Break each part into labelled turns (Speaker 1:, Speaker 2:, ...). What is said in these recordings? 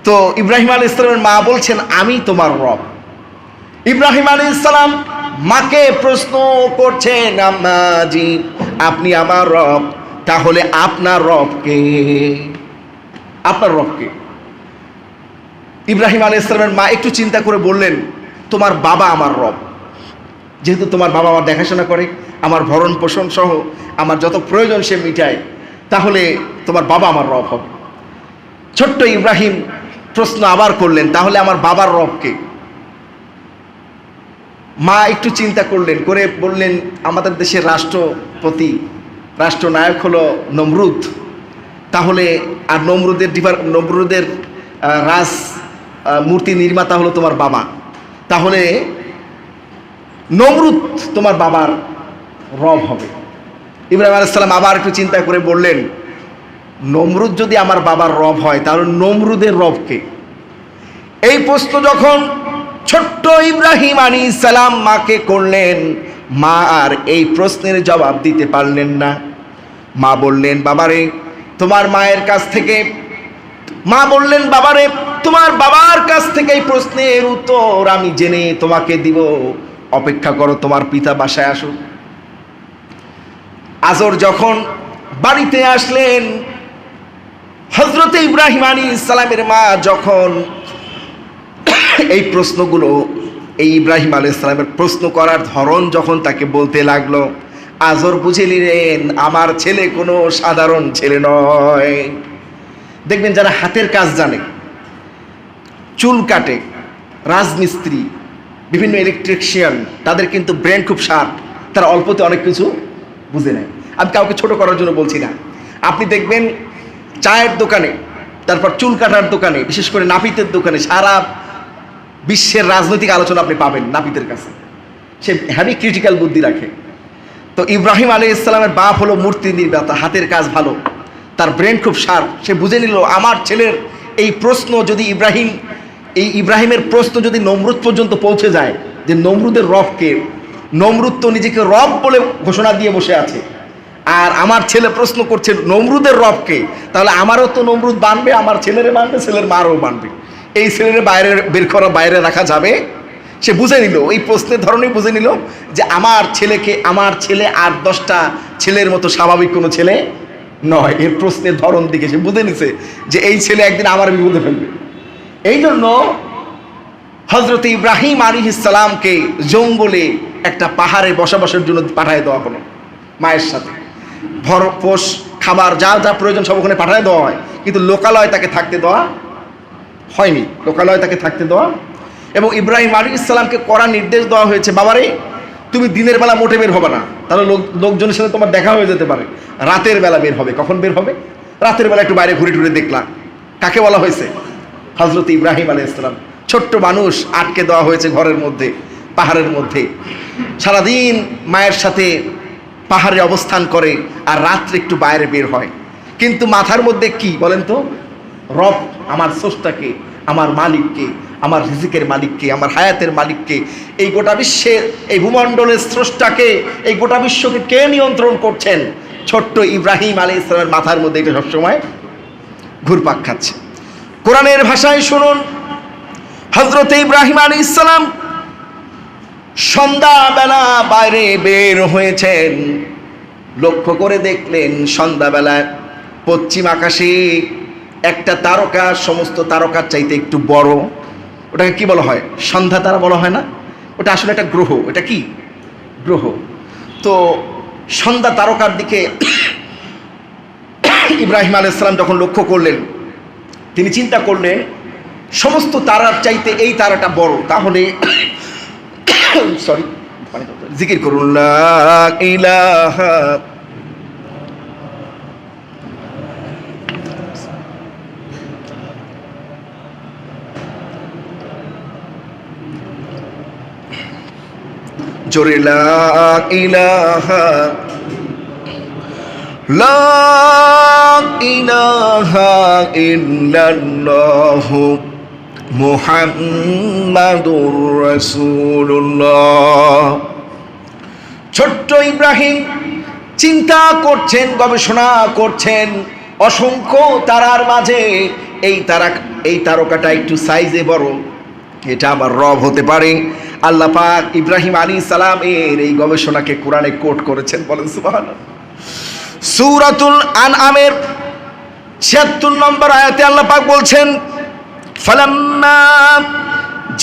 Speaker 1: তো ইব্রাহিম আলাইহিস সালামের মা বলছেন, আমি তোমার রব। ইব্রাহিম আলাইহিস সালাম মাকে প্রশ্ন করছেন, আম্মা জি আপনি আমার রব, তাহলে আপনার রব কে? আপনার রব কে? ইব্রাহিম আলাইহিস সালামের মা একটু চিন্তা করে বললেন, তোমার বাবা আমার রব। যেহেতু তোমার বাবা আমার দেখাশোনা করে, আমার ভরণ পোষণ সহ আমার যত প্রয়োজন সে মিটায়, তাহলে তোমার বাবা আমার রব হবে। ছোট্ট ইব্রাহিম প্রশ্ন আবার করলেন, তাহলে আমার বাবার রব কে? মা একটু চিন্তা করলেন, করে বললেন, আমাদের দেশের রাষ্ট্রপতি রাষ্ট্রনায়ক হলো নমরুদ, তাহলে আর নমরুদের রাজ মূর্তি নির্মাতা হলো তোমার বাবা, তাহলে নমরুদ তোমার বাবার রব হবে। ইব্রাহিম আলাইহিস সালাম আবার একটু চিন্তা করে বললেন, নমরুদ যদি আমার বাবার রব হয়, তাহলে নমরুদের রব কে? এই প্রশ্ন যখন ছোট্ট ইব্রাহিম আলাইহিস সালাম মাকে করলেন, মা আর এই প্রশ্নের জবাব দিতে পারলেন না। মা বললেন, বাবারে তোমার মায়ের কাছ থেকে, মা বললেন, বাবারে তোমার বাবার কাছ থেকে এই প্রশ্নের উত্তর আমি জেনে তোমাকে দিব, অপেক্ষা করো, তোমার পিতা বাসায় আসুক। আজর যখন বাড়িতে আসলেন, হযরতে ইব্রাহিম আলাইহিস সালামের মা যখন এই প্রশ্নগুলো, এই ইব্রাহিম আলাইহিস সালামের প্রশ্ন করার ধরন যখন তাকে বলতে লাগলো, আজর বুঝে নিলেন আমার ছেলে কোনো সাধারণ ছেলে নয়। দেখবেন যারা হাতের কাজ জানে, চুল কাটে, রাজমিস্ত্রি, বিভিন্ন ইলেকট্রিশিয়ান, তাদের কিন্তু ব্রেন খুব শার্প, তারা অল্পতে অনেক কিছু বুঝে নেয়। আমি কাউকে ছোট করার জন্য বলছি না। আপনি দেখবেন চায়ের দোকানে, তারপর চুল কাটার দোকানে, বিশেষ করে নাপিতের দোকানে সারা বিশ্বের রাজনৈতিক আলোচনা আপনি পাবেন নাপিতের কাছে। সে হ্যাভি ক্রিটিক্যাল বুদ্ধি রাখে। তো ইব্রাহিম আলাইহিস সালামের বাপ হলো মূর্তি নির্মাতা, হাতের কাজ ভালো, তার ব্রেন খুব শার্প। সে বুঝে নিল আমার ছেলের এই প্রশ্ন যদি ইব্রাহিমের প্রশ্ন যদি নমরুদ পর্যন্ত পৌঁছে যায়, যে নমরুদের রব কে, নমরুদ তো নিজেকে রব বলে ঘোষণা দিয়ে বসে আছে, আর আমার ছেলে প্রশ্ন করছে নমরুদের রব কে, তাহলে আমারও তো নমরুদ বানবে, আমার ছেলেরে বানবে, ছেলের মারও বানবে। এই ছেলের বাইরে বের করা, বাইরে রাখা যাবে? সে বুঝে নিল, এই প্রশ্নের ধরনেই বুঝে নিল যে আমার ছেলে আর 10টা ছেলের মতো স্বাভাবিক কোনো ছেলে নয়। এর প্রশ্নের ধরন দিকে সে বুঝে নিছে যে এই ছেলে একদিন আমার বিপদে ফেলবে। এই জন্য হযরত ইব্রাহিম আলাইহিস সালামকে জঙ্গলে একটা পাহাড়ে বসবাসের জন্য পাঠিয়ে দেওয়া হলো মায়ের সাথে। ভরপোষ খাবার যা যা প্রয়োজন সব ওখানে পাঠিয়ে দেওয়া হয়, কিন্তু লোকালয় তাকে থাকতে দেওয়া হয়নি, লোকালয় তাকে থাকতে দেওয়া। এবং ইব্রাহিম আলাইহিস সালামকে কড়া নির্দেশ দেওয়া হয়েছে, বাবারে তুমি দিনের বেলা মোটে বের হবে না, তাহলে লোকজনের সাথে তোমার দেখা হয়ে যেতে পারে। রাতের বেলা বের হবে। কখন বের হবে? রাতের বেলা একটু বাইরে ঘুরে টুরে দেখলাম। কাকে বলা হয়েছে? হযরত ইব্রাহিম আলাইহিস সালাম। ছোট্ট মানুষ, আটকে দেওয়া হয়েছে ঘরের মধ্যে, পাহাড়ের মধ্যে। সারাদিন মায়ের সাথে পাহাড়ে অবস্থান করে, আর রাত্রে একটু বাইরে বের হয়। কিন্তু মাথার মধ্যে কি বলেন তো? রব, আমার স্রষ্টাকে, আমার মালিককে, আমার রিজিকের মালিককে, আমার হায়াতের মালিককে, এই গোটা বিশ্বের, এই ভূমণ্ডলের স্রষ্টাকে, এই গোটা বিশ্বকে কে নিয়ন্ত্রণ করছেন? ছোট্ট ইব্রাহিম আলাইহিস সালামের মাথার মধ্যে এটা সবসময় ঘুরপাক খাচ্ছে। কোরআনের ভাষায় শুনুন, হযরত ইব্রাহিম আলাইহিস সালাম সন্ধ্যাবেলা বাইরে বের হয়েছেন। লক্ষ্য করে দেখলেন সন্ধ্যাবেলায় পশ্চিম আকাশে একটা তারকা সমস্ত তারকার চাইতে একটু বড়। ওটাকে কি বলা হয়? সন্ধ্যা তারা বলা হয় না? ওটা আসলে একটা গ্রহ। এটা কি গ্রহ? তো সন্ধ্যা তারকার দিকে ইব্রাহিম আলাইহিস সালাম যখন লক্ষ্য করলেন, তিনি চিন্তা করলেন সমস্ত তারার চাইতে এই তারাটা বড়, তাহলে সরি জিকির করুন, লা ইলাহা জোরে, লা ইলাহা ইল্লাল্লাহু মুহাম্মাদুর রাসূলুল্লাহ। ছোট্ট ইব্রাহিম চিন্তা করছেন, গবেষণা করছেন, অসংখ্য তারার মাঝে এই তারকাটা একটু সাইজে বড়, এটা আমার রব হতে পারে। আল্লাহ পাক ইব্রাহিম আলাইহিস সালামের এই গবেষণাকে কোরআনে কোট করেছেন, বলেন সুবহানাল্লাহ। সূরাতুল আনআমের ৭৬ নম্বর আয়াতে আল্লাহ পাক বলছেন, ফালাম্মা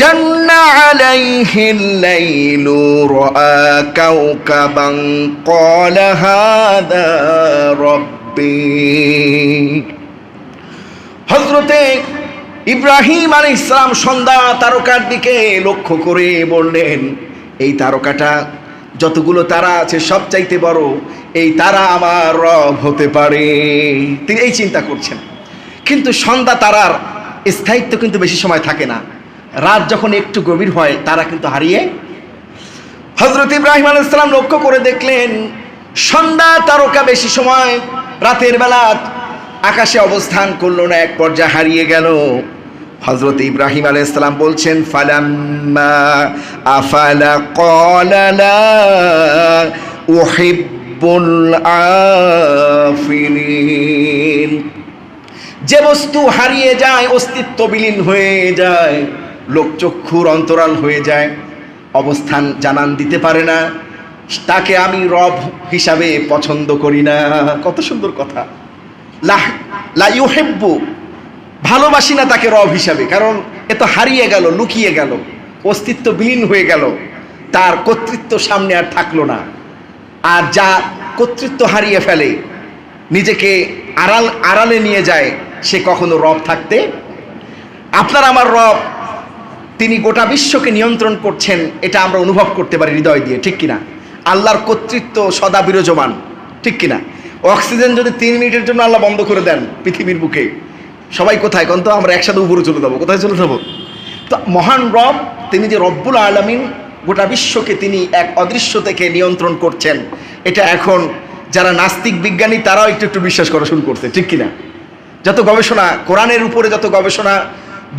Speaker 1: জান্না আলাইহিল লাইলু রাআ কাওকাবান ক্বালা হাযা রাব্বি। হযরতে ইব্রাহিম আলাইহিস সালাম সন্ধ্যা তারকার দিকে লক্ষ্য করে বললেন, এই তারকাটা যতগুলো তারা আছে সবচাইতে বড়, এই তারা আমার রব হতে পারে। তিনি এই চিন্তা করছেন। কিন্তু সন্ধ্যা তারার স্থায়িত্ব কিন্তু বেশি সময় থাকে না। রাত যখন একটু গভীর হয় তারা কিন্তু হারিয়ে। হযরত ইব্রাহিম আলাইহিস সালাম লক্ষ্য করে দেখলেন সন্ধ্যা তারকা বেশি সময় রাতের বেলা আকাশে অবস্থান করলো না, এক পর্যায়ে হারিয়ে গেল। হযরত ইব্রাহিম আলাইহিস সালাম বলছেন, ফালাম্মা আফালা ক্বালা লা উহিব্বুল আফিলিন। যে বস্তু হারিয়ে যায়, অস্তিত্ব বিলীন হয়ে যায়, লোকচক্ষুর অন্তরাল হয়ে যায়, অবস্থান জানান দিতে পারে না, তাকে আমি রব হিসাবে পছন্দ করি না। কত সুন্দর কথা। লা ইউহিব্বু, ভালোবাসি না তাকে রব হিসাবে, কারণ এ তো হারিয়ে গেল, লুকিয়ে গেল, অস্তিত্ব বিলীন হয়ে গেল, তার কর্তৃত্ব সামনে আর থাকলো না। আর যা কর্তৃত্ব হারিয়ে ফেলে, নিজেকে আড়ালে নিয়ে যায়, সে কখনো রব থাকতে। আপনার আমার রব, তিনি গোটা বিশ্বকে নিয়ন্ত্রণ করছেন, এটা আমরা অনুভব করতে পারি হৃদয় দিয়ে, ঠিক কিনা? আল্লাহর কর্তৃত্ব সদা বিরাজমান, ঠিক কিনা? অক্সিজেন যদি 3 মিনিটের জন্য আল্লাহ বন্ধ করে দেন পৃথিবীর বুকে, সবাই কোথায় কোন তো? আমরা একসাথে উপরে চলে যাবো। কোথায় চলে যাবো? তো মহান রব, তিনি যে রব্বুল আলামিন, গোটা বিশ্বকে তিনি এক অদৃশ্য থেকে নিয়ন্ত্রণ করছেন, এটা এখন যারা নাস্তিক বিজ্ঞানী তারাও একটু একটু বিশ্বাস করা শুরু করছে, ঠিক কিনা? যত গবেষণা, কোরআনের উপরে যত গবেষণা,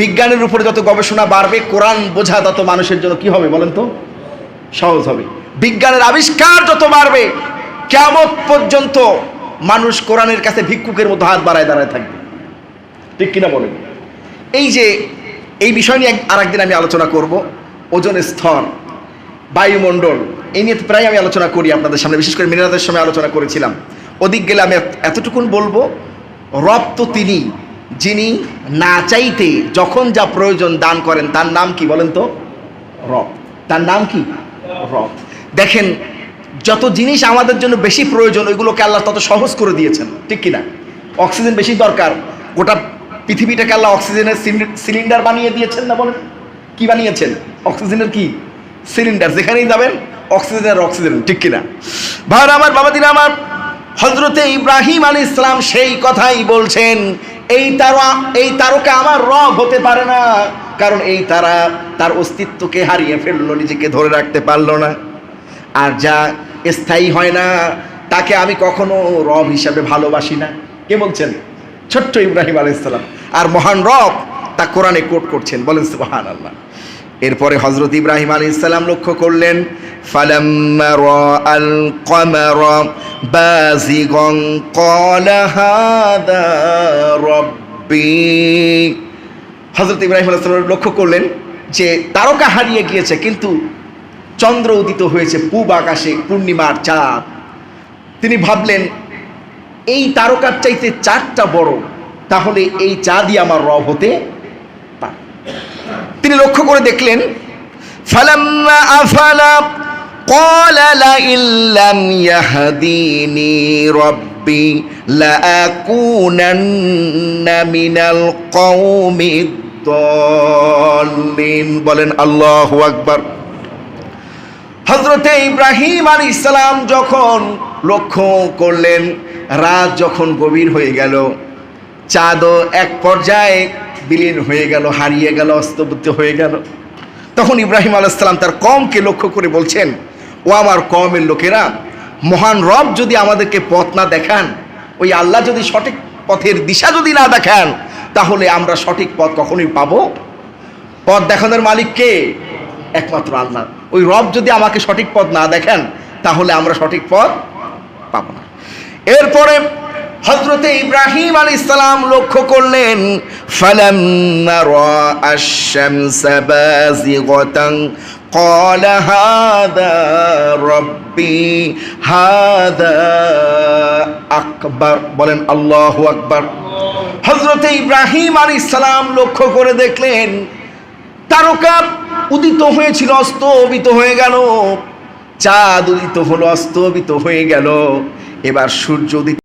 Speaker 1: বিজ্ঞানের উপরে যত গবেষণা বাড়বে, কোরআন বোঝা তত মানুষের জন্য কি হবে বলেন তো? সহজ হবে। বিজ্ঞানের আবিষ্কার যত বাড়বে, কিয়ামত পর্যন্ত মানুষ কোরআনের কাছে ভিক্ষুকের মতো হাত বাড়ায় দাঁড়ায় থাকবে, ঠিক কিনা বলেন? এই বিষয় নিয়ে আরেকদিন আমি আলোচনা করব। ওজোন স্তর, বায়ুমণ্ডল, এই নিয়ে প্রায় আমি আলোচনা করি আপনাদের সামনে, বিশেষ করে মিলাদের সময় আলোচনা করেছিলাম। ওদিক গেলে আমি এতটুকুন বলবো, রব তো তিনি, যিনি না চাইতে যখন যা প্রয়োজন দান করেন, তার নাম কি বলেন তো? রব। তার নাম কি? রব। দেখেন, যত জিনিস আমাদের জন্য বেশি প্রয়োজন, ওইগুলোকে আল্লাহ তত সহজ করে দিয়েছেন, ঠিক কিনা? অক্সিজেন বেশি দরকার, গোটা পৃথিবীটাকে আল্লাহ অক্সিজেনের সিলিন্ডার বানিয়ে দিয়েছেন না? বলেন, কি বানিয়েছেন? অক্সিজেনের কি সিলিন্ডার, যেখানেই যাবেন অক্সিজেন, ঠিক কিনা? ভাইরা আমার, বাবাদিরা আমার, হযরতে ইব্রাহিম আলাইহিস সালাম সেই কথাই বলছেন, এই তারকা আমার রব হতে পারে না, কারণ এই তারা তার অস্তিত্বকে হারিয়ে ফেললো, নিজেকে ধরে রাখতে পারলো না। আর যা স্থায়ী হয় না, তাকে আমি কখনো রব হিসাবে ভালোবাসি না। কে বলছেন? ছোট্ট ইব্রাহিম আলাইহিস সালাম। আর মহান রব তা কোরআনে কোট করছেন, বলেন সুবহানাল্লাহ। এরপরে হযরত ইব্রাহিম আলাইহিস সালাম লক্ষ্য করলেন, ফালাম্মা রাআল কমারা বাযিগান ক্বালা হাযা রাব্বি। হযরত ইব্রাহিম আলাইহিস সালাম লক্ষ্য করলেন যে তারকা হারিয়ে গিয়েছে, কিন্তু চন্দ্র উদিত হয়েছে পূব আকাশে, পূর্ণিমার চাঁদ। তিনি ভাবলেন, এই তারকার চাইতে চাঁদটা বড়, তাহলে এই চাঁদই আমার রব হতে পারে। তিনি লক্ষ্য করে দেখলেন, ফালাম্মা আফালা ক্বালা লা ইল্লাম ইয়াহদিনি রাব্বি লাআকুনান্না মিনাল কওমিদ দাল্লিন। বলেন আল্লাহু আকবার। হযরতে ইব্রাহিম আলাইহিস সালাম যখন লক্ষ্য করলেন, রাত যখন গভীর হয়ে গেল, চাঁদও এক পর্যায়ে বিলীন হয়ে গেল, হারিয়ে গেল, অস্তমিত হয়ে গেল, তখন ইব্রাহিম আলাইহিস সালাম তার কওমকে লক্ষ্য করে বলছেন, ও আমার কওমের লোকেরা, মহান রব যদি আমাদেরকে পথ না দেখান, ওই আল্লাহ যদি সঠিক পথের দিশা যদি না দেখান, তাহলে আমরা সঠিক পথ কখনোই পাবো? পথ দেখানোর মালিক কে? একমাত্র আল্লাহ। ওই রব যদি আমাকে সঠিক পথ না দেখান, তাহলে আমরা সঠিক পথ পাবো না। এরপরে হযরতে ইব্রাহিম আলাইহিস সালাম লক্ষ্য করলেন, ফালাম্মা রাআ আশ-শামসা বাযিগাতান ক্বালা হাযা রাব্বি হাযা আকবার। বলেন আল্লাহু আকবার। হযরতে ইব্রাহিম আলাইহিস সালাম লক্ষ্য করে দেখলেন তারকা উদিত হয়েছিল অস্তমিত হয়ে গেল, চাঁদ উদিত হলো অস্তমিত হয়ে গেল, এবার সূর্য উদিত